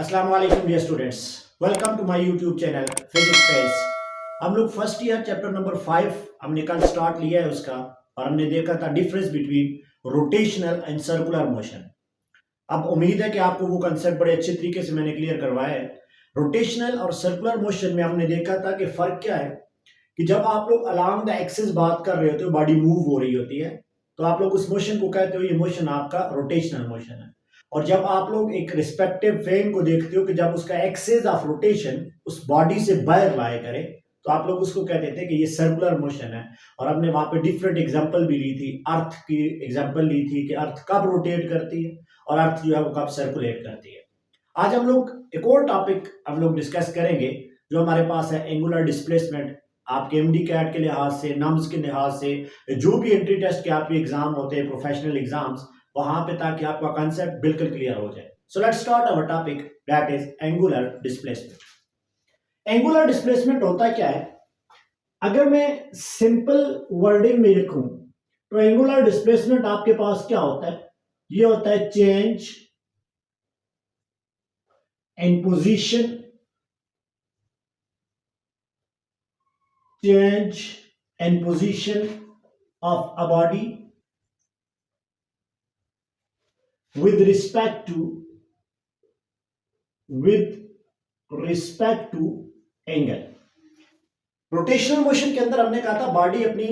अस्सलाम वालेकुम dear students, welcome to my YouTube channel physics space. हम लोग फर्स्ट ईयर चैप्टर नंबर 5 हमने कल स्टार्ट लिया है उसका, और हमने देखा था difference between rotational and circular motion. अब उम्मीद है कि आपको वो कंसेप्ट बड़े अच्छे तरीके से मैंने क्लियर करवाया है। रोटेशनल और सर्कुलर मोशन में हमने देखा था कि फर्क क्या है कि जब आप लोग अलोंग द एक्सिस बात कर रहे होते हो, बॉडी मूव हो रही होती है, तो आप लोग उस मोशन को कहते हो ये मोशन आपका रोटेशनल मोशन है। और जब आप लोग एक रिस्पेक्टिव फ्रेम को देखते हो कि जब उसका एक्सिस ऑफ रोटेशन उस बॉडी से बाहर लाए करे, तो आप लोग उसको कहते थे कि ये सर्कुलर मोशन है। और हमने वहां पे डिफरेंट एग्जांपल भी ली थी, अर्थ की एग्जांपल ली थी कि अर्थ कब रोटेट करती है और अर्थ जो है वो कब सर्कुलेट करती है। आज हम लोग एक और टॉपिक हम लोग डिस्कस करेंगे जो हमारे पास है, एंगुलर डिस्प्लेसमेंट। आपके एमडी कैट के लिहाज से, नम्स के लिहाज से, जो भी एंट्री टेस्ट के आपके एग्जाम होते हैं, प्रोफेशनल एग्जाम्स, वहां पे, ताकि आपका कंसेप्ट बिल्कुल क्लियर हो जाए। So let's start our topic, that is angular displacement. Angular displacement होता क्या है? अगर मैं सिंपल वर्डिंग में लिखूं तो एंगुलर डिस्प्लेसमेंट आपके पास क्या होता है? ये होता है change in position, change and position of a body with respect to angle. Rotational motion के अंदर हमने कहा था बॉडी अपनी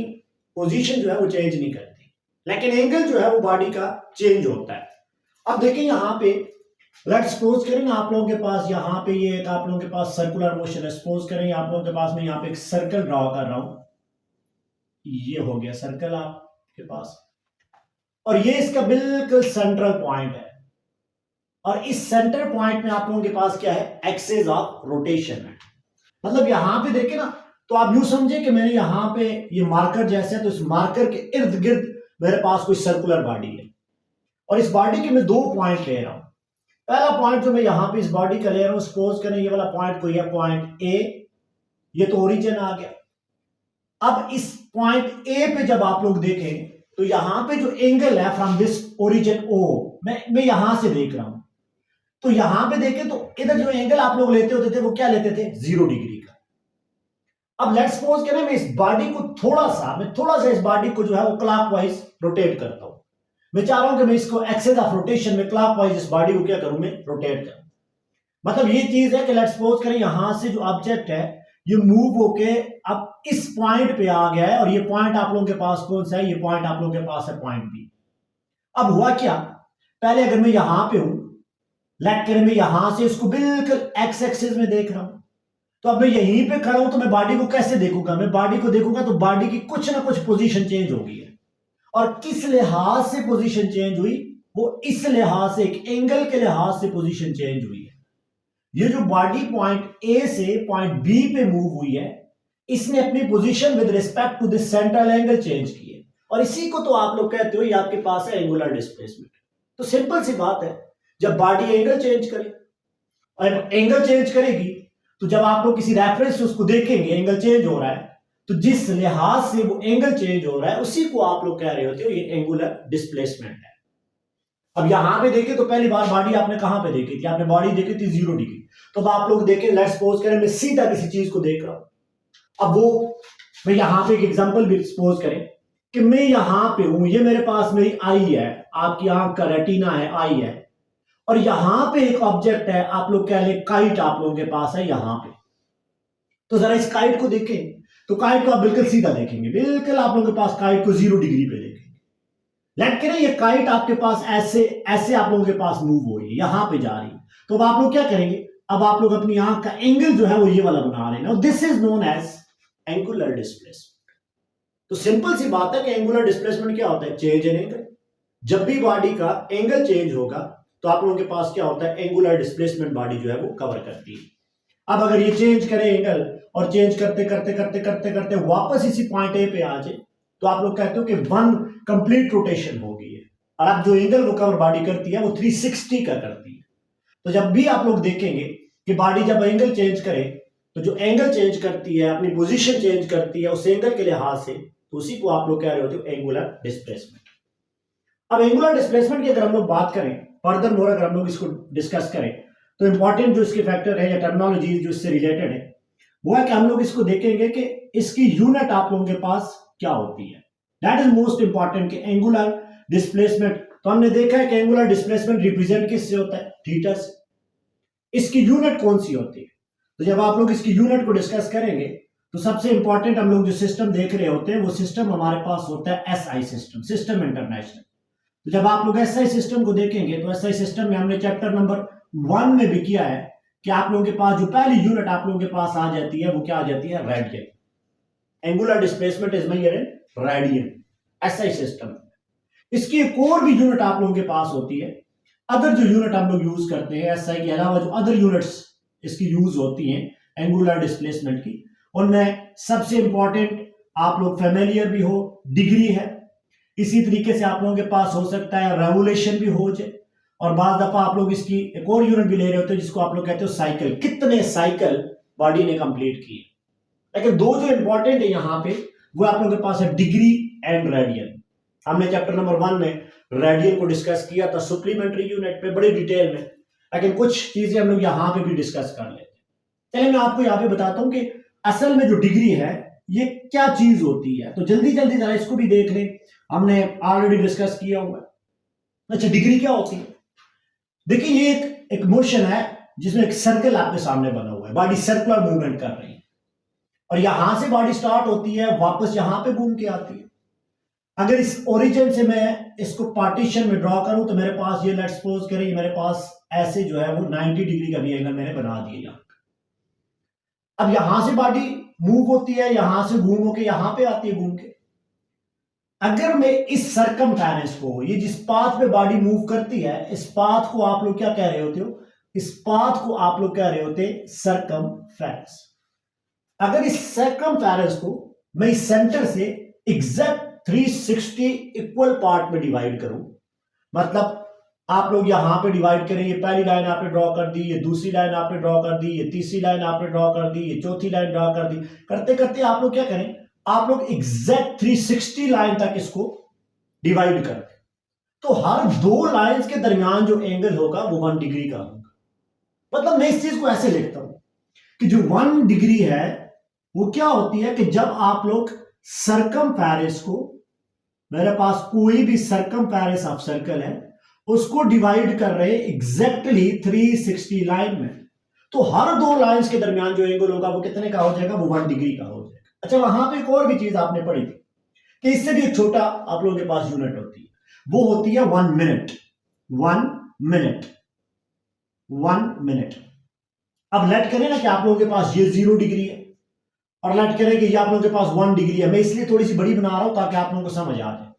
पोजीशन जो है वो चेंज नहीं करती, लेकिन एंगल जो है वो बॉडी का चेंज होता है। अब देखिए यहां पे लेट्स सपोज करें आप लोगों के पास यहां पे ये एक आप लोगों के पास सर्कुलर मोशन है। सपोज करें आप लोगों के पास मैं यहां पे एक सर्कल ड्रॉ कर रहा हूं, ये हो गया सर्कल आपके पास, और ये इसका बिल्कुल सेंट्रल पॉइंट है। और इस सेंटर पॉइंट में आप लोगों के पास क्या है? एक्सिस ऑफ रोटेशन है। मतलब यहां पे देखें ना, तो आप यूं समझे कि मैंने यहां पे ये मार्कर जैसे है, तो इस मार्कर के इर्द गिर्द मेरे पास कोई सर्कुलर बॉडी है, और इस बॉडी के मैं दो पॉइंट ले रहा हूं। पहला पॉइंट जो मैं यहां पे इस बॉडी का ले रहा हूं, सपोज करें ये वाला पॉइंट कोई है, पॉइंट ए, ये तो ओरिजिन आ गया। अब इस पॉइंट ए पे जब आप लोग देखें तो यहां पे जो एंगल है फ्रॉम दिस ओरिजिन ओ, मैं यहां से देख रहा हूं, तो यहां पे देखें तो इधर जो एंगल आप लोग लेते होते थे वो क्या लेते थे? 0 डिग्री का। अब लेट्स सपोज करें मैं इस बॉडी को थोड़ा सा इस बॉडी को जो है वो क्लॉकवाइज रोटेट करता हूं। मैं चाह रहा हूं कि मैं इसको एक्सिस ऑफ रोटेशन में क्लॉकवाइज इस बॉडी को क्या करूं? मैं रोटेट करूं। मतलब ये चीज है कि लेट्स सपोज करें यहां से जो ऑब्जेक्ट है ये मूव होके अब इस पॉइंट पे आ गया है, और ये पॉइंट आप लोगों के पास कौन सा है? ये पॉइंट आप लोगों के पास है पॉइंट बी। अब हुआ क्या? पहले अगर मैं यहां पे हूं, लेट करें मैं यहां से इसको बिल्कुल एक्स एक्सिस में देख रहा हूं, तो अब मैं यहीं पे खड़ा हूं, तो मैं बॉडी को कैसे देखूंगा? मैं बॉडी को देखूंगा तो बॉडी की कुछ ना कुछ पोजीशन चेंज हो गई है। और किस लिहाज से पोजीशन चेंज हुई? वो इस लिहाज से, एक एंगल के लिहाज से पोजीशन चेंज हुई है। ये जो बॉडी पॉइंट ए से पॉइंट बी पे मूव हुई है, इसने अपनी position with respect to this central angle change की है, और इसी को तो आप लोग कहते हो ये आपके पास है एंगुलर डिस्प्लेसमेंट। तो सिंपल सी बात है, जब बॉडी एंगल चेंज करे, और एंगल चेंज करेगी, तो जब आप लोग किसी रेफरेंस से उसको देखेंगे एंगल चेंज हो रहा है, तो जिस लिहाज से वो एंगल चेंज हो रहा है उसी को आप लोग कह रहे होते हो ये एंगुलर डिस्प्लेसमेंट है। अब यहां पे देखें तो पहली बार बॉडी आपने कहां पे देखी थी? आपने बॉडी देखी थी 0 डिग्री। तो अब आप लोग देखें, लेट्स सपोज करें मैं सीधा किसी चीज को देख रहा हूं। अब वो मैं यहां पे एक एग्जांपल भी सपोज करें कि मैं यहां पे हूं, ये मेरे पास मेरी आई है, आपकी आंख का रेटिना है, आई है, और यहां पे एक ऑब्जेक्ट है, आप लोग कह लें काइट आप लोगों के पास है यहां पे। तो जरा इस काइट को देखें, तो काइट को आप बिल्कुल सीधा देखेंगे, बिल्कुल आप लोगों के पास काइट को 0 डिग्री पे देखेंगे। लेट करें ये काइट आपके पास ऐसे ऐसे आप लोगों के पास मूव हो रही है, यहां पे जा रही है, तो अब आप लोग क्या करेंगे? अब आप लोग अपनी आंख का एंगल जो है वो ये वाला बना रहे हैं, this is known as angular displacement. तो सिंपल सी बात है कि एंगुलर डिस्प्लेसमेंट क्या होता है? Change in angle. जब भी बॉडी का एंगल चेंज होगा तो आप लोगों के पास क्या होता है? एंगुलर डिस्प्लेसमेंट बॉडी जो है वो कवर करती है। अब अगर ये चेंज करे एंगल, और चेंज करते करते करते करते करते वापस इसी पॉइंट ए पे आ जाए, तो आप लोग कहते हो कि वन कंप्लीट रोटेशन हो गई है। और अब जो एंगल वो कवर बॉडी करती है वो 360 का करती है। तो जब भी आप लोग देखेंगे कि बॉडी जब एंगल चेंज करे, तो जो एंगल चेंज करती है, अपनी पोजीशन चेंज करती है उस एंगल के लिहाज से, तो उसी को आप लोग कह रहे होते हो एंगुलर डिस्प्लेसमेंट। अब एंगुलर डिस्प्लेसमेंट की अगर हम लोग बात करें फर्दर मोर, अगर हम लोग इसको डिस्कस करें, तो इंपॉर्टेंट जो इसके फैक्टर है या टर्मिनोलॉजी जो इससे रिलेटेड है वो है कि हम लोग इसको देखेंगे कि इसकी यूनिट आप लोगों के पास क्या होती है। दैट इज मोस्ट इंपॉर्टेंट कि एंगुलर डिस्प्लेसमेंट, तो हमने देखा है कि एंगुलर डिस्प्लेसमेंट रिप्रेजेंट किससे होता है, थीटा से। इसकी यूनिट कौन सी होती है, तो जब आप लोग इसकी यूनिट को डिस्कस करेंगे तो सबसे इंपॉर्टेंट हम लोग जो सिस्टम देख रहे होते हैं वो सिस्टम हमारे पास होता है एसआई सिस्टम, सिस्टम इंटरनेशनल। तो जब आप लोग एसआई सिस्टम को देखेंगे तो एसआई सिस्टम में हमने चैप्टर नंबर 1 में भी किया है कि आप लोगों के पास जो पहली यूनिट आप लोगों के पास आ जाती है वो क्या आ जाती है, radian. Angular displacement is measured in radian, SI system. इसकी एक और भी यूनिट आप लोगों के पास होती है, अदर जो यूनिट हम लोग यूज करते हैं एसआई के अलावा जो अदर यूनिट्स इसकी यूज होती हैं एंगुलर डिस्प्लेसमेंट की, उनमें सबसे इंपॉर्टेंट आप लोग फेमिलियर भी हो, डिग्री है। इसी तरीके से आप लोगों के पास हो सकता है रेवोल्यूशन भी हो जाए, और बाद दफा आप लोग इसकी एक और यूनिट भी ले रहे होते हैं जिसको आप लोग कहते हो साइकिल, कितने साइकिल बॉडी ने कंप्लीट किए। लेकिन दो जो इंपॉर्टेंट है यहां पे वो आप लोगों के पास है डिग्री एंड रेडियन। हमने चैप्टर नंबर 1 में रेडियन को डिस्कस किया था सप्लीमेंट्री यूनिट पे बड़ी डिटेल में, लेकिन कुछ चीजें हम लोग यहां पे भी डिस्कस कर लेते हैं। चलिए मैं आपको यहां पे बताता हूं कि असल में जो डिग्री है ये क्या चीज होती है, तो जल्दी जल्दी जरा इसको भी देख लें, हमने ऑलरेडी डिस्कस किया हुआ है। अच्छा, डिग्री क्या होती है, देखिए ये एक मोशन है जिसमें एक सर्कल आपके सामने बना हुआ है, बॉडी सर्कुलर मूवमेंट कर रही है, और यहां से बॉडी स्टार्ट होती है वापस यहां पे घूम के आती है। अगर इस ओरिजिन से मैं इसको पार्टीशन में ड्रॉ करूं तो मेरे पास ये लेट्स सपोज करें मेरे पास ऐसे जो है वो 90 डिग्री का भी एंगल मैंने बना दिया यहां। अब यहां से बॉडी मूव होती है, यहां से घूम होके यहां पे आती है घूम के। अगर मैं इस सरकमफेरेंस को, ये जिस पाथ पे बॉडी मूव करती है, इस पाथ को आप लोग क्या कह रहे होते हो, इस पाथ को आप लोग कह रहे होते सरकमफेरेंस। अगर इस सरकमफेरेंस को मैं इस सेंटर से एग्जैक्ट 360 इक्वल पार्ट में डिवाइड करूं, मतलब आप लोग यहां पे डिवाइड करें, ये पहली लाइन आपने ड्रॉ कर दी, ये दूसरी लाइन आपने ड्रॉ कर दी, ये तीसरी लाइन आपने ड्रॉ कर दी, ये चौथी लाइन ड्रॉ कर दी, करते करते आप लोग क्या करें, आप लोग एग्जैक्ट 360 लाइन तक इसको डिवाइड कर दें, तो हर दो लाइंस के दरमियान जो एंगल होगा वो 1 डिग्री का होगा। मतलब मैं इस चीज को ऐसे लिखता हूं कि जो 1 डिग्री है वो क्या होती है कि जब आप लोग सरकमफेरेंस को, मेरे पास कोई भी सरकमफेरेंस ऑफ सर्कल है उसको डिवाइड कर रहे एग्जैक्टली 360 लाइन में, तो हर दो लाइंस के दरमियान जो एंगल होगा वो कितने का हो जाएगा, वो 1 डिग्री का हो जाएगा। अच्छा, वहां पे एक और भी चीज आपने पढ़ी थी कि इससे भी एक छोटा आप लोगों के पास यूनिट होती है, वो होती है 1 मिनट। 1 minute, 1 minute. अब लेट करें ना कि आप लोगों के पास ये 0 डिग्री है, और लेट करें कि ये आप लोगों के पास 1 डिग्री है। मैं इसलिए थोड़ी सी बड़ी बना रहा हूं ताकि आप लोगों को समझ आ जाए।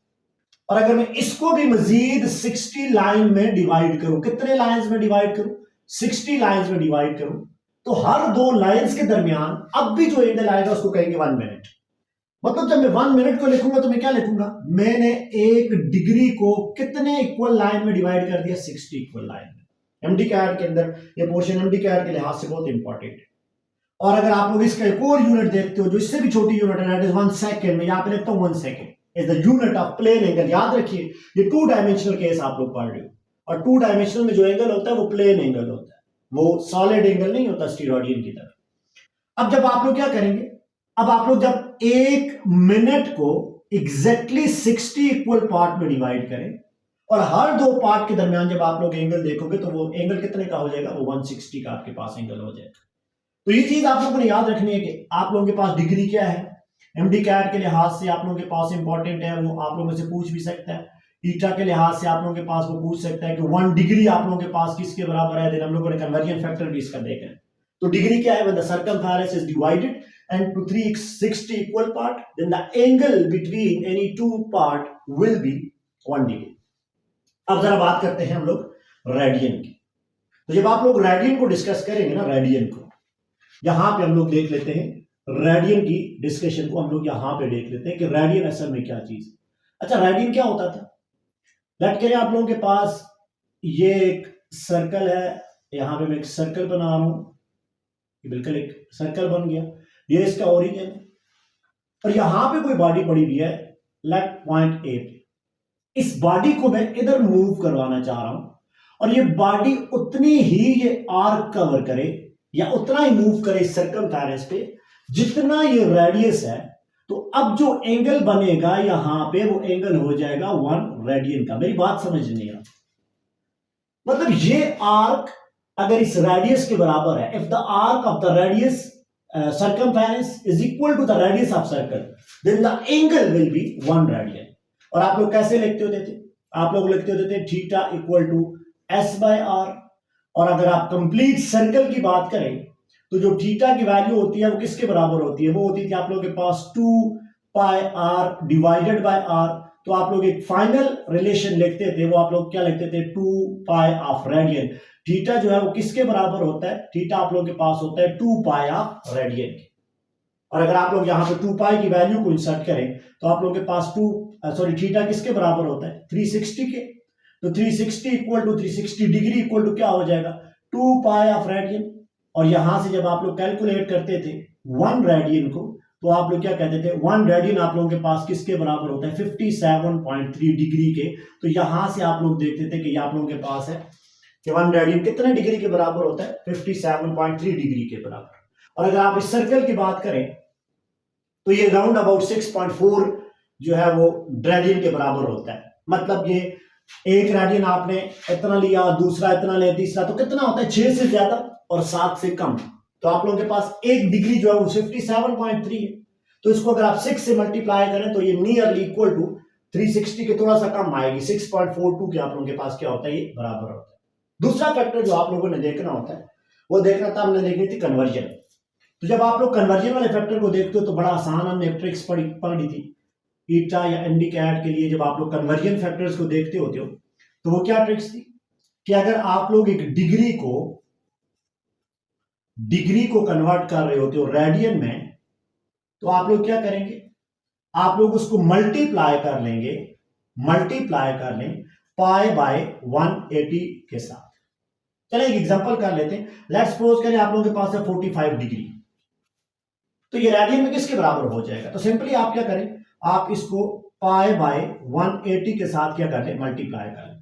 और अगर मैं इसको भी मजीद 60 लाइन में डिवाइड करूं, कितने लाइंस में डिवाइड करूं, 60 लाइंस में डिवाइड करूं, तो हर दो लाइंस के दरमियान अब भी जो एंगल आएगा उसको कहेंगे 1 मिनट। मतलब जब मैं 1 मिनट को लिखूंगा तो मैं क्या लिखूंगा, मैंने 1 डिग्री को कितने इक्वल लाइन में डिवाइड कर दिया, 60 इक्वल लाइन में। एमडी कैड के अंदर ये पोर्शन एमडी कैड के लिहाज से बहुत इंपॉर्टेंट है। और अगर आप लोग इसका एक और यूनिट देखते हो जो इससे भी छोटी यूनिट है, दैट इज 1 सेकंड। मैं यहां पे लिखता हूं 1 second is the unit of plane angle. याद रखिए ये 2 डायमेंशनल केस आप लोग पढ़ रहे हो, और 2 डायमेंशनल में जो एंगल होता है वो प्लेन एंगल होता है, वो सॉलिड एंगल नहीं होता स्टीरोडियन की तरह। अब जब आप लोग क्या करेंगे, अब आप लोग जब 1 मिनट को एग्जैक्टली 60 इक्वल पार्ट में डिवाइड करें, और हर दो पार्ट के दरमियान जब आप लोग एंगल देखोगे तो वो एंगल कितने का हो जाएगा, वो 160 का आपके पास एंगल हो जाएगा। तो ये चीज आप लोगों ने याद रखनी है कि आप लोगों के पास डिग्री क्या है। एमडी कैट के लिहाज से आप लोगों के पास इंपॉर्टेंट है, वो आप लोगों से पूछ भी सकता है। ईटा के लिहाज से आप लोगों के पास वो पूछ सकता है कि 1 डिग्री आप लोगों के पास किसके बराबर है। हम लोगों ने कन्वर्जन फैक्टर भी इसका देखा है। तो डिग्री क्या है, when the circumference is divided and to 360 equal part, then the angle between any two part will be 1 degree. अब जरा बात करते हैं हम लोग रेडियन की। तो जब आप लोग रेडियन को डिस्कस करेंगे ना, रेडियन को यहां पे हम लोग देख लेते हैं, रेडियन की डिस्कशन को हम लोग यहां पे देख लेते हैं कि रेडियन असल में क्या चीज। अच्छा, रेडियन क्या होता था, लेट करें आप लोगों के पास ये एक सर्कल है, यहां पे मैं एक सर्कल बना रहा हूं, बिल्कुल एक सर्कल बन गया, ये इसका ओरिजिन है, और यहां पे कोई बॉडी पड़ी हुई है लेट पॉइंट ए पे। इस बॉडी को मैं इधर मूव करवाना चाह रहा हूं, और ये बॉडी उतनी ही ये आर्क कवर करे या उतना ही मूव करे सर्कमफेरेंस पे जितना ये रेडियस है। तो अब जो एंगल बनेगा यहां पे वो एंगल हो जाएगा 1 रेडियन का। मेरी बात समझनी है, मतलब ये आर्क अगर इस रेडियस के बराबर है, if the arc of the radius circumference is equal to the radius of circle, then the angle will be 1 radian। और आप लोग कैसे लिखते होते थे? आप लोग लिखते होते थे theta equal to s by r. और अगर आप कंप्लीट सर्कल की बात करें तो जो थीटा की वैल्यू होती है वो किसके बराबर होती है? वो होती थी आप लोगों के पास 2 पाई आर डिवाइडेड बाय आर। तो आप लोग एक फाइनल रिलेशन लिखते थे, वो आप लोग क्या लिखते थे? 2 पाई ऑफ रेडियन। थीटा जो है वो किसके बराबर होता है? थीटा आप लोगों के पास होता है 2 पाई ऑफ रेडियन के। और अगर आप लोग यहां पे 2 पाई की वैल्यू को इंसर्ट करें तो आप लोगों के पास थीटा किसके बराबर होता है? 360 के। तो 360 equal to 360 degree equal to क्या हो जाएगा? 2 पाई ऑफ रेडियन। और यहां से जब आप लोग कैलकुलेट करते थे 1 रेडियन को, तो आप लोग क्या कहते थे? 1 रेडियन आप लोगों के पास किसके बराबर होता है? 57.3 डिग्री के। तो यहां से आप लोग देखते थे कि आप लोगों के पास है कि 1 रेडियन कितने डिग्री के बराबर होता है? 57.3 डिग्री के बराबर। और अगर आप इस सर्कल की बात करें तो ये राउंड अबाउट 6.4 जो है वो रेडियन के बराबर होता है। मतलब ये एक रेडियन आपने इतना लिया, दूसरा इतना लिया, तीसरा, तो कितना होता है? 6 से ज्यादा और 7 से कम। तो आप लोगों के पास 1 डिग्री जो है वो 57.3 है। तो इसको अगर आप 6 से मल्टीप्लाई करें तो ये नियरली इक्वल टू 360 के थोड़ा सा कम आएगी। 6.42 के आप लोगों के पास क्या होता है? ये बराबर होता है। दूसरा फैक्टर जो आप लोगों ने देखना होता है वो देखना था, हमने देखनी थी कन्वर्जन। तो जब आप लोग कन्वर्जन वाले फैक्टर को देखते हो तो बड़ा आसान हमने ट्रिक्स पढ़ी थी ईटा या एनडीकैट के लिए। जब आप लोग कन्वर्जन फैक्टर्स को देखते होते हो तो वो क्या ट्रिक्स थी कि अगर आप लोग एक डिग्री को कन्वर्ट कर रहे होते हो रेडियन में, तो आप लोग क्या करेंगे? आप लोग उसको मल्टीप्लाई कर लें पाई बाय 180 के साथ। चलिए एक एग्जांपल कर लेते हैं। लेट्स सपोज करें आप लोगों के पास है 45 डिग्री, तो ये रेडियन में किसके बराबर हो जाएगा? तो सिंपली आप क्या करें? आप इसको पाई बाय 180 के साथ क्या कर लें? मल्टीप्लाई कर लें।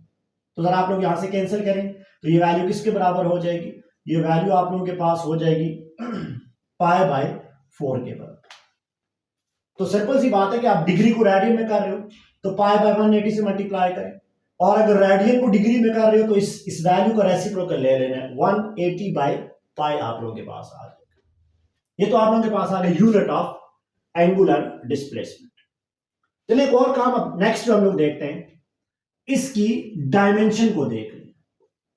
तो जरा आप लोग यहां से कैंसिल करें तो ये वैल्यू किसके बराबर हो जाएगी? ये वैल्यू आप लोगों के पास हो जाएगी पाई बाय 4 के बराबर। तो सिंपल सी बात है कि आप डिग्री को रेडियन में कर रहे हो तो पाई बाय 180 से मल्टीप्लाई करें, और अगर रेडियन को डिग्री में कर रहे हो तो इस वैल्यू का रेसिप्रोकल ले लेना है। 180 बाय पाई आप लोगों के पास आ जाएगा। ये तो आप लोगों के पास आ गया यूनिट ऑफ एंगुलर डिस्प्लेसमेंट। चलिए एक और काम अब नेक्स्ट जो हम लोग देखते हैं, इसकी डायमेंशन को देख लें।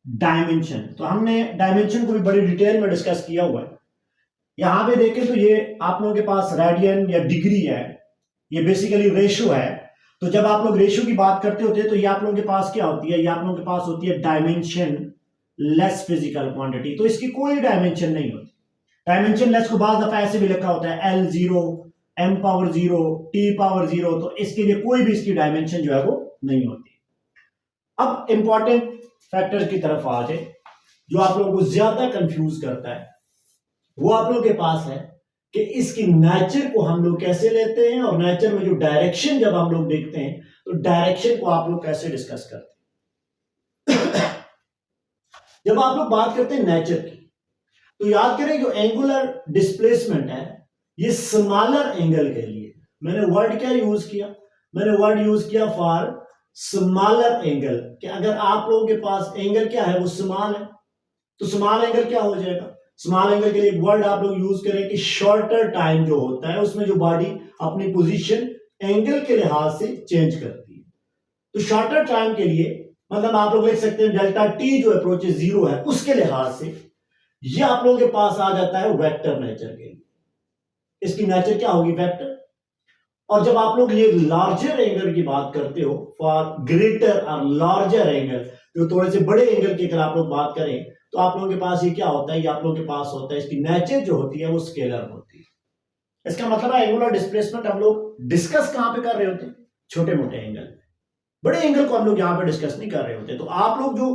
डायमेंशन, तो हमने डायमेंशन को भी बड़ी डिटेल में डिस्कस किया हुआ है। यहां पे देखें तो ये आप लोगों के पास रेडियन या डिग्री है, ये बेसिकली रेशो है। तो जब आप लोग रेशो की बात करते होते हैं तो ये आप लोगों के पास क्या होती है? ये आप लोगों के पास होती है डायमेंशन लेस फिजिकल क्वांटिटी। तो इसकी कोई डायमेंशन नहीं होती। डायमेंशन लेस को बाज़ दफा ऐसे भी लिखा होता है L0, M power 0, T power 0। तो इसके लिए कोई भी इसकी डायमेंशन जो है वो नहीं होती। अब इंपॉर्टेंट फैक्टर की तरफ आ जाए जो आप लोगों को ज्यादा कंफ्यूज करता है, वो आप लोगों के पास है कि इसकी नेचर को हम लोग कैसे लेते हैं, और नेचर में जो डायरेक्शन जब हम लोग देखते हैं तो डायरेक्शन को आप लोग कैसे डिस्कस करते हैं। जब आप लोग बात करते हैं नेचर की तो याद करें जो एंगुलर डिस्प्लेसमेंट है ये स्मॉलर एंगल के लिए, मैंने वर्ड क्या यूज किया? मैंने वर्ड यूज किया फॉर स्मॉलर एंगल। कि अगर आप लोगों के पास एंगल क्या है? वो स्मॉल है, तो स्मॉल एंगल क्या हो जाएगा? स्मॉल एंगल के लिए एक वर्ड आप लोग यूज करें कि शॉर्टर टाइम जो होता है उसमें जो बॉडी अपनी पोजीशन एंगल के लिहाज से चेंज करती है। तो शॉर्टर टाइम के लिए मतलब आप लोग लिख सकते हैं डेल्टा टी जो अप्रोचेस 0 है उसके लिहाज से ये आप लोगों के पास आ जाता है वेक्टर नेचर के लिए। इसकी नेचर क्या होगी? वेक्टर। और जब आप लोग ये लार्जर एंगल की बात करते हो, फॉर ग्रेटर और लार्जर एंगल, जो थोड़े से बड़े एंगल की अगर आप लोग बात करें तो आप लोगों के पास ये क्या होता है? ये आप लोगों के पास होता है इसकी नेचर जो होती है वो स्केलर होती है। इसका मतलब है एंगुलर डिस्प्लेसमेंट हम लोग डिस्कस कहां पे कर रहे होते हैं? छोटे मोटे एंगल। बड़े एंगल को हम लोग यहां पे डिस्कस नहीं कर रहे होते। तो आप लोग जो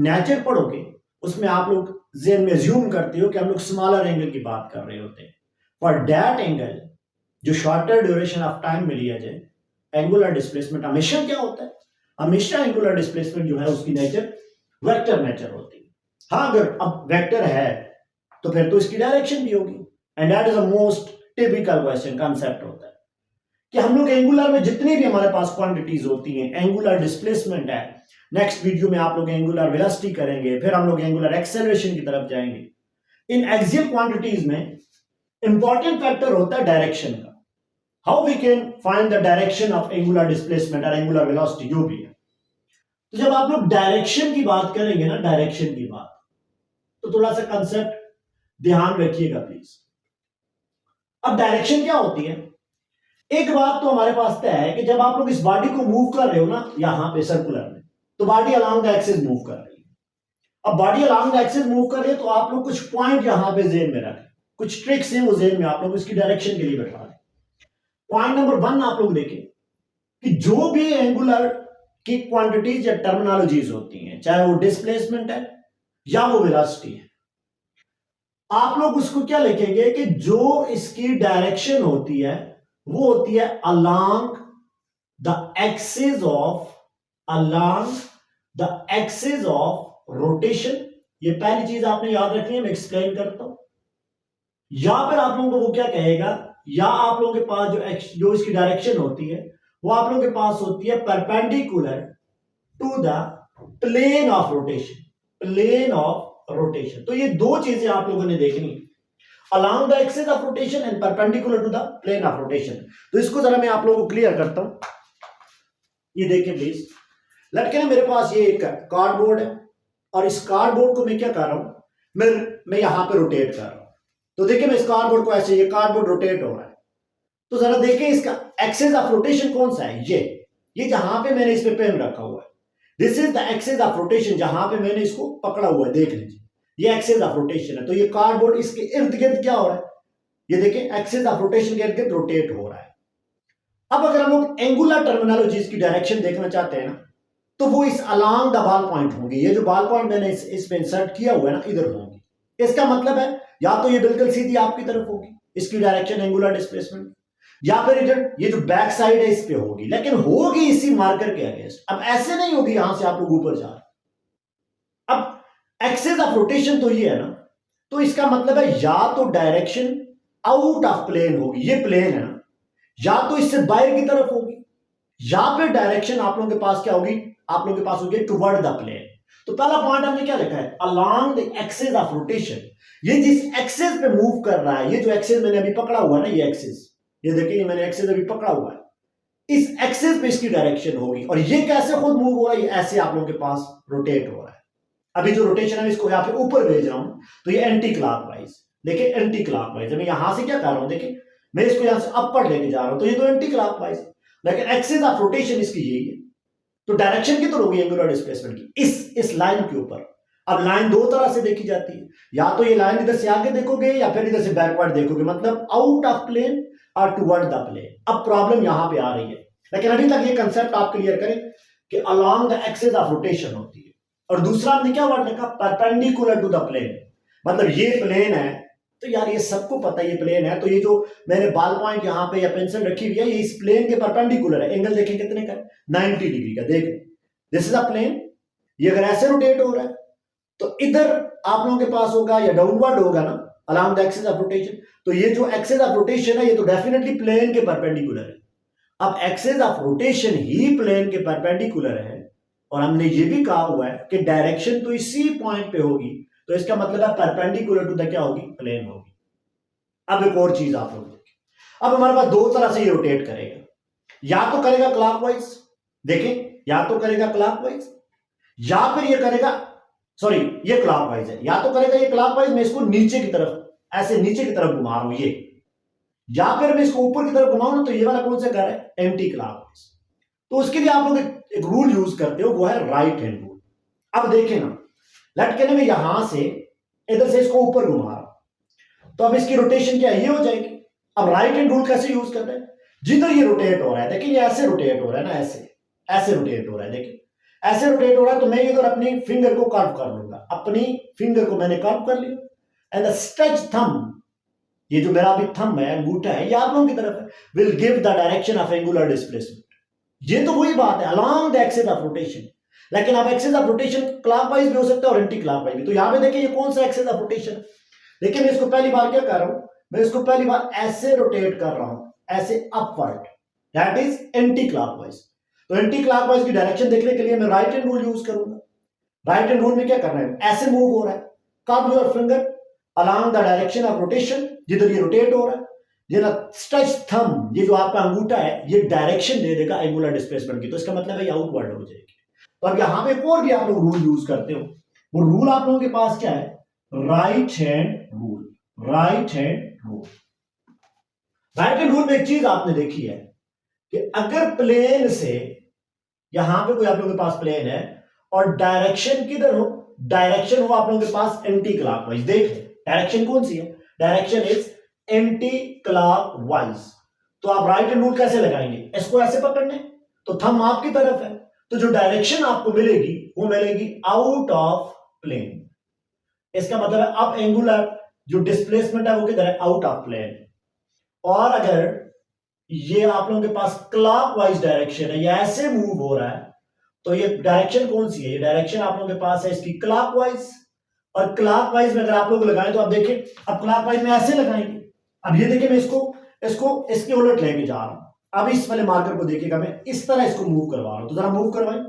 नेचर पढ़ोगे उसमें आप लोग ज़हन में अज्यूम करते हो कि हम लोग स्मॉलर एंगल की बात कर रहे होते हैं। फॉर दैट एंगल जो शॉर्टर ड्यूरेशन ऑफ टाइम में लिया जाए, एंगुलर डिस्प्लेसमेंट हमेशा क्या होता है? हमेशा एंगुलर डिस्प्लेसमेंट जो है उसकी नेचर वेक्टर नेचर होती है। हाँ, अगर अब वेक्टर है तो फिर तो इसकी डायरेक्शन भी होगी, and that is a most typical question concept होता है कि हम लोग एंगुलर में जितनी भी हमारे पास क्वांटिटीज होती हैं, एंगुलर डिस्प्लेसमेंट है, नेक्स्ट वीडियो में आप लोग एंगुलर वेलोसिटी करेंगे, फिर हम लोग एंगुलर एक्सेलरेशन की तरफ जाएंगे। इन एक्सियल क्वांटिटीज में इंपॉर्टेंट फैक्टर होता है डायरेक्शन का, how we can find the direction of angular displacement और एंगुलर वेलोसिटी जो भी है। तो जब आप लोग डायरेक्शन की बात करेंगे ना, डायरेक्शन की बात, तो थोड़ा सा कंसेप्ट ध्यान रखिएगा प्लीज। अब डायरेक्शन क्या होती है? एक बात तो हमारे पास तय है कि जब आप लोग इस बॉडी को मूव कर रहे हो ना, यहां पे सर्कुलर में, तो body along the axis move कर रही है। अब body along the axis move कर रही है तो आप लोग कुछ पॉइंट यहां पे जेन में रखें, कुछ ट्रिक्स हैं वो जेन में आप लोग इसकी डायरेक्शन के लिए बैठा दें। पॉइंट नंबर 1 आप लोग देखें कि जो भी एंगुलर की क्वांटिटीज या टर्मिनोलॉजीज होती हैं, चाहे वो डिस्प्लेसमेंट है या वो वेलोसिटी है, आप लोग उसको क्या लिखेंगे कि जो इसकी डायरेक्शन होती है वो होती है along the axis of rotation। ये पहली चीज आपने याद रखनी है, मैं एक्सप्लेन करता हूं। या फिर आप लोगों को वो क्या कहेगा, या आप लोगों के पास जो इसकी डायरेक्शन होती है वो आप लोगों के पास होती है perpendicular to the plane of rotation. तो ये दो चीजें आप लोगों ने देखनी है, along the axis of rotation and perpendicular to the plane of rotation। तो इसको जरा मैं आप लोगों को क्लियर करता हूं। ये देखिए प्लीज, लटके ना मेरे पास ये एक कार्डबोर्ड है और इस कार्डबोर्ड को मैं क्या कर रहा हूं, मैं यहां पे रोटेट कर रहा हूं। तो देखिए मैं इस कार्डबोर्ड को ऐसे, ये कार्डबोर्ड रोटेट हो रहा है, तो जरा देखिए इसका एक्सिस ऑफ रोटेशन कौन सा है, ये जहां पे मैंने इस पे पेन रखा हुआ है, this is the axis of rotation, जहां पे मैंने इसको पकड़ा हुआ है, देख लीजिए ये एक्सिस ऑफ रोटेशन है। तो ये कार्डबोर्ड इसके इर्द गिर्द क्या हो रहा है, ये देखिए एक्सिस ऑफ रोटेशन के इर्द गिर्द रोटेट हो रहा है। अब अगर हम लोग एंगुलर टर्मिनोलॉजीज की डायरेक्शन देखना चाहते हैं ना, तो वो इस अलोंग द बॉल पॉइंट होंगी। ये जो बॉल पॉइंट मैंने इस पे इंसर्ट किया हुआ है ना, इधर होंगी। इसका मतलब है या तो ये बिल्कुल सीधी आपकी तरफ होगी इसकी डायरेक्शन एंगुलर डिस्प्लेसमेंट, या फिर इधर ये जो बैक साइड है इस पे होगी, लेकिन होगी इसी मार्कर के अगेंस्ट। अब ऐसे नहीं होगी यहां से आप लोग ऊपर जा रहे। अब एक्सिस ऑफ रोटेशन तो ये है ना, तो इसका मतलब है या तो डायरेक्शन आउट ऑफ प्लेन होगी, ये प्लेन है ना, या तो इससे बाहर की तरफ होगी, या फिर डायरेक्शन आप लोगों के पास क्या होगी, आप लोगों के पास होगी टुवर्ड द प्लेन। तो पहला पॉइंट हमने क्या लिखा है, along the axis of rotation. ये जिस एक्सिस पे मूव कर रहा है, ये जो एक्सिस मैंने अभी पकड़ा हुआ है ना, ये एक्सिस, ये देखिए मैंने एक्सिस अभी पकड़ा हुआ है, इस एक्सिस पे इसकी डायरेक्शन होगी। और ये कैसे खुद मूव हो रहा है, ऐसे आप लोगों के पास रोटेट हो रहा है। अभी जो रोटेशन है इसको यहाँ पे ऊपर भेज रहा हूं, तो ये एंटी क्लॉकवाइज, देखिए एंटी क्लॉकवाइज। मैं यहां से क्या कर रहा हूं, देखिए मैं इसको यहां से अपर लेके जा रहा हूं, तो ये तो एंटी क्लॉकवाइज, लेकिन एक्सिस ऑफ रोटेशन इसकी यही है। तो डायरेक्शन की तो होगी एंगुलर डिस्प्लेसमेंट की इस लाइन के ऊपर। अब लाइन दो तरह से देखी जाती है, या तो ये लाइन इधर से आगे देखोगे या फिर इधर से बैकवर्ड देखोगे, मतलब आउट ऑफ प्लेन और टुवर्ड द प्लेन। अब प्रॉब्लम यहां पे आ रही है, लेकिन अभी तक ये कंसेप्ट आप क्लियर करें कि along the axis of rotation होती है। और दूसरा हमने क्या वर्ड लिखा, परपेंडिकुलर टू द प्लेन, मतलब ये प्लेन है, तो यार ये सबको पता है ये प्लेन है, तो ये जो मैंने बॉल पॉइंट यहाँ पे या पेंसिल रखी हुई है, ये इस प्लेन के परपेंडिकुलर है। एंगल देखें कितने का, 90 डिग्री का। देख दिस इज अ प्लेन, ये अगर ऐसे रोटेट हो रहा है तो इधर आप लोगों के पास होगा या डाउनवर्ड होगा ना, along the axis of rotation. तो ये जो एक्सिस ऑफ रोटेशन है ये तो डेफिनेटली प्लेन के परपेंडिकुलर है। अब एक्सिस ऑफ रोटेशन ही प्लेन के परपेंडिकुलर है, और हमने ये भी कहा हुआ है कि डायरेक्शन तो इसी पॉइंट पे होगी, तो इसका मतलब है परपेंडिकुलर टू द क्या होगी, प्लेन होगी। अब एक और चीज आप लोग देखिए, अब हमारे पास दो तरह से ये रोटेट करेगा, या तो करेगा क्लॉकवाइज, देखें या तो करेगा क्लॉकवाइज, या फिर ये करेगा, सॉरी ये क्लॉकवाइज है, या तो करेगा ये क्लॉकवाइज, मैं इसको नीचे की तरफ ऐसे नीचे की तरफ घुमा रहा हूं ये, या फिर मैं इसको ऊपर की तरफ घुमाऊं ना, तो ये वाला कौन सा कर रहा है, एंटी क्लॉकवाइज। तो उसके लिए आप लोग एक रूल यूज करते हो, वो है राइट हैंड रूल। अब देखें ना, लटके में यहां से इधर से इसको ऊपर घुमा रहा हूं, तो अब इसकी रोटेशन क्या है, ये हो जाएगी। अब राइट हैंड रूल कैसे यूज करते हैं, जिधर ये रोटेट हो रहा है, देखिए ये ऐसे रोटेट हो रहा है ना, ऐसे रोटेट हो रहा है, देखिए ऐसे रोटेट हो रहा है, तो मैं इधर अपनी फिंगर को कर्व कर लूंगा, अपनी फिंगर को मैंने कर्व कर लिया, एंड द स्ट्रेच थंब, ये जो मेरा अभी थंब है, अंगूठा है, ये आप लोगों की तरफ है, will give the direction of angular displacement. ये तो वही बात है, along the axis of rotation. लेकिन अब एक्सिस ऑफ रोटेशन क्लॉकवाइज भी हो सकता है और एंटी क्लॉकवाइज भी। तो यहां पे देखिए ये कौन सा एक्सिस ऑफ रोटेशन है। देखिए मैं इसको पहली बार क्या कर रहा हूं, मैं इसको पहली बार ऐसे रोटेट कर रहा हूं, ऐसे upward, that is anti clockwise. तो एंटी क्लॉकवाइज की डायरेक्शन देखने के लिए मैं राइट हैंड रूल यूज करूंगा। राइट हैंड रूल में क्या करना है, ऐसे मूव हो रहा है, curve your finger along the direction of rotation, जिधर ये रोटेट हो रहा है, ये ना स्ट्रेच थंब, ये जो आपका अंगूठा है ये डायरेक्शन दे देगा एंगुलर डिस्प्लेसमेंट की, तो इसका मतलब है ये आउटवर्ड हो जाएगी। तो अब यहां पे और भी आप लोग रूल यूज करते हो, वो रूल आप लोगों के पास क्या है, right hand rule. Right hand rule, right hand rule में एक चीज आपने देखी है कि अगर प्लेन से, यहां पे कोई आप लोगों के पास प्लेन है और डायरेक्शन किधर हो, डायरेक्शन हो आप लोगों के पास एंटी क्लॉकवाइज, देख डायरेक्शन कौन सी है, डायरेक्शन इज एंटी क्लॉकवाइज। तो आप राइट हैंड रूल कैसे लगाएंगे, इसको ऐसे पकड़ने, तो थंब आपकी तरफ है, तो जो डायरेक्शन आपको मिलेगी वो मिलेगी आउट ऑफ प्लेन। इसका मतलब है अब एंगुलर जो डिस्प्लेसमेंट है वो किधर है, आउट ऑफ प्लेन। और अगर ये आप लोगों के पास क्लॉकवाइज डायरेक्शन है, ये ऐसे मूव हो रहा है, तो ये डायरेक्शन कौन सी है, ये डायरेक्शन आप लोगों के पास है इसकी क्लॉकवाइज। और क्लॉकवाइज में अगर आप लोग लगाएं तो आप देखें, अब क्लॉकवाइज में ऐसे लगाएंगे, अब ये देखिए मैं इसको इसको इसके उलट लेके जा रहा हूं। अब इस वाले मार्कर को देखिएगा, मैं इस तरह इसको मूव करवा रहा हूं, तो जरा मूव करवाएं,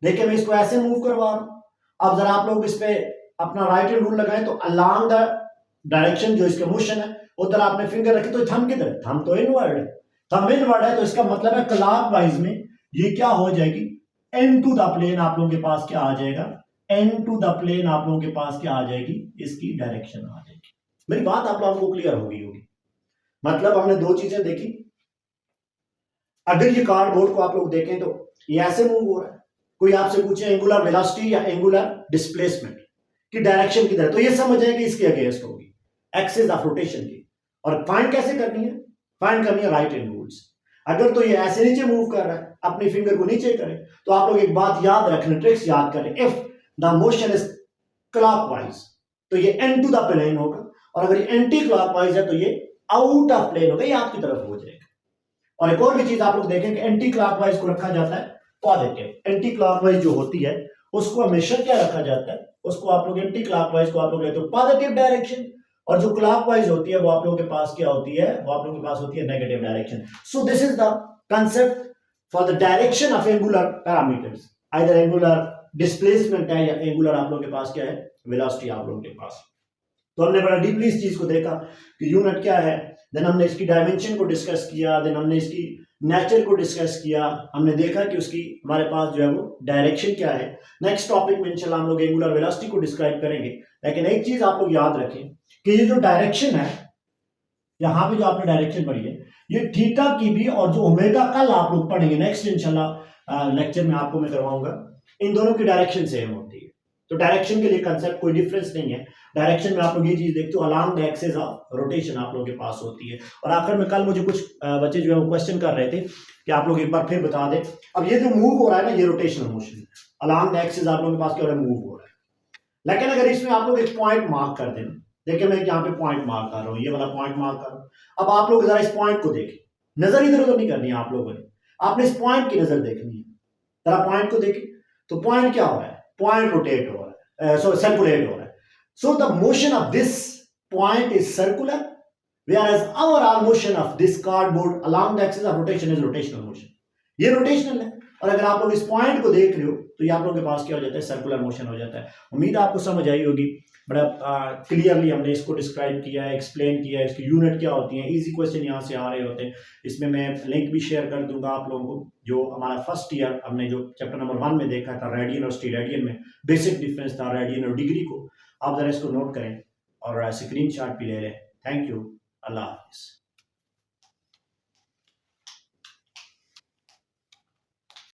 देखिए मैं इसको ऐसे मूव करवा रहा हूं। अब जरा आप लोग इस पे अपना राइट हैंड रूल लगाएं, तो अलोंग द डायरेक्शन जो इसका मोशन है उधर आपने फिंगर रखे, तो थंब किधर है, थंब तो इनवर्ड है, थंब इनवर्ड है, तो इसका मतलब है क्लॉकवाइज में ये क्या हो जाएगी, एन टू द प्लेन आप लोगों के पास क्या आ जाएगा, एन टू द प्लेन आप लोगों के पास क्या आ जाएगी, इसकी डायरेक्शन आ जाएगी। मेरी बात आप लोगों को क्लियर होगी मतलब हमने दो चीजें देखी, अगर ये कार्डबोर्ड को आप लोग देखें तो ये ऐसे मूव हो रहा है, कोई आपसे पूछे एंगुलर वेलोसिटी या एंगुलर डिस्प्लेसमेंट की डायरेक्शन किधर है, तो ये समझ आए कि इसके अगेंस्ट होगी, एक्सिस ऑफ रोटेशन की। और फाइंड कैसे करनी है, फाइंड करनी है राइट हैंड रूल्स। अगर तो ये ऐसे नीचे मूव कर रहा है, अपनी फिंगर को नीचे करें, तो आप लोग एक बात याद रखना, ट्रिक्स याद करें, if the motion is clockwise तो ये एन टू द प्लेन होगा, और अगर ये एंटी क्लॉकवाइज है तो ये आउट ऑफ प्लेन होगा, ये आपकी तरफ हो जाएगा। और एक और भी चीज आप लोग देखें कि एंटी क्लॉकवाइज को रखा जाता है पॉजिटिव, एंटी क्लॉकवाइज जो होती है उसको हमेशा क्या रखा जाता है, उसको आप लोग एंटी क्लॉकवाइज को आप लोग लेते हो पॉजिटिव डायरेक्शन, और जो क्लॉकवाइज होती है वो आप लोगों के पास क्या होती है, वो आप लोगों के पास होती है negative direction. So this is the concept for the direction of angular parameters, either angular displacement है या एंगुलर आप लोगों के पास क्या है, वेलोसिटी आप लोगों के पास। तो हमने बड़ा डीपली इस चीज को देखा कि यूनिट क्या है, देन हमने इसकी डायमेंशन को डिस्कस किया, देन हमने इसकी नेचर को डिस्कस किया, हमने देखा कि उसकी हमारे पास जो है वो डायरेक्शन क्या है। नेक्स्ट टॉपिक में इंशाल्लाह हम लोग एंगुलर वेलोसिटी को डिस्क्राइब करेंगे। लेकिन एक चीज आप लोग याद रखें कि ये जो डायरेक्शन है, यहाँ पे जो आपने डायरेक्शन पढ़ी है, ये थीटा की भी और जो ओमेगा कल आप लोग पढ़ेंगे नेक्स्ट इंशाल्लाह लेक्चर में आपको मैं करवाऊंगा, इन दोनों की डायरेक्शन सेम होती है। तो डायरेक्शन के लिए कंसेप्ट कोई डिफरेंस नहीं है, डायरेक्शन में आप लोग ये चीज देखते हो along the axis of rotation आप लोगों के पास होती है। और आखिर में कल मुझे कुछ बच्चे जो है वो क्वेश्चन कर रहे थे कि आप लोग एक बार फिर बता दें, अब ये जो मूव हो रहा है ना, ये रोटेशनल मोशन है, अलोंग द एक्सिस आप लोगों के पास क्या हो रहा है, मूव हो रहा है। लेकिन अगर इसमें आप लोग एक पॉइंट मार्क कर दें, देखिए मैं यहाँ पे पॉइंट मार्क कर रहा हूँ, ये वाला पॉइंट मार्क कर रहा हूँ। अब आप लोग जरा इस पॉइंट को देखें, नजर इधर उधर नहीं करनी है आप लोगों ने, आपने इस पॉइंट की नजर देखनी है, जरा पॉइंट को देखें। तो पॉइंट क्या हो रहा है, पॉइंट रोटेट हो रहा है, सो सर्कुलेट हो रहा है। So the motion of this point is circular, whereas our motion of this cardboard along the axis of rotation is rotational motion. ये रोटेशनल है, और अगर आप लोग इस पॉइंट को देख रहे हो तो ये आप लोगों के पास क्या हो जाता है, सर्कुलर मोशन हो जाता है। उम्मीद है आपको समझ आई होगी, बड़ा क्लियरली हमने इसको डिस्क्राइब किया है, एक्सप्लेन किया है, इसकी यूनिट क्या होती है, इजी क्वेश्चन यहाँ से आ रहे होते हैं। इसमें मैं लिंक भी शेयर कर दूंगा आप लोगों को, जो हमारा फर्स्ट ईयर हमने जो चैप्टर नंबर 1 में देखा था, रेडियन और स्टीरेडियन में बेसिक डिफरेंस था रेडियन और डिग्री को, आप जरा इसको नोट करें और स्क्रीनशॉट भी ले लें। थैंक यू, अल्लाह हाफिज़।